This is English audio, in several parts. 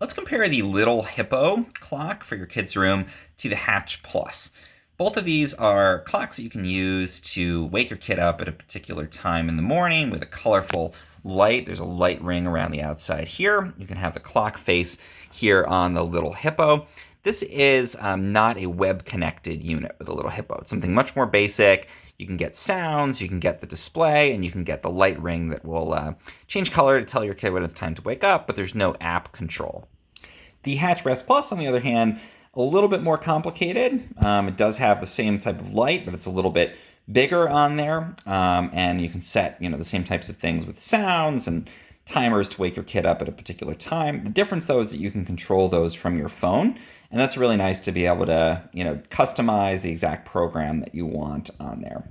Let's compare the Little Hippo clock for your kids' room to the Hatch Plus. Both of these are clocks that you can use to wake your kid up at a particular time in the morning with a colorful light. There's a light ring around the outside here. You can have the clock face here on the Little Hippo. This is not a web-connected unit with a Little Hippo. It's something much more basic. You can get sounds, you can get the display, and you can get the light ring that will change color to tell your kid when it's time to wake up, but there's no app control. The Hatch Rest Plus, on the other hand, a little bit more complicated. It does have the same type of light, but it's a little bit bigger on there, and you can set the same types of things with sounds and timers to wake your kid up at a particular time. The difference, though, is that you can control those from your phone, and that's really nice to be able to customize the exact program that you want on there.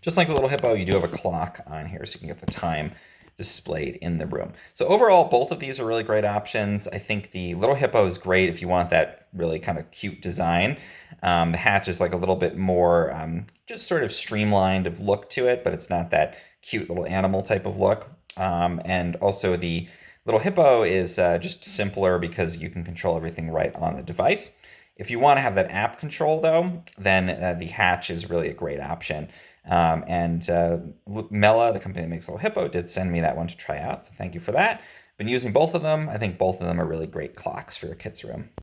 Just like the Little Hippo, you do have a clock on here, so you can get the time displayed in the room. So overall, both of these are really great options. I think the Little Hippo is great if you want that really kind of cute design. The Hatch is like a little bit more just sort of streamlined of look to it, but it's not that cute little animal type of look. And also the Little Hippo is just simpler because you can control everything right on the device. If you want to have that app control, though, then the Hatch is really a great option. Mela, the company that makes Little Hippo, did send me that one to try out, so thank you for that. Been using both of them. I think both of them are really great clocks for your kids' room.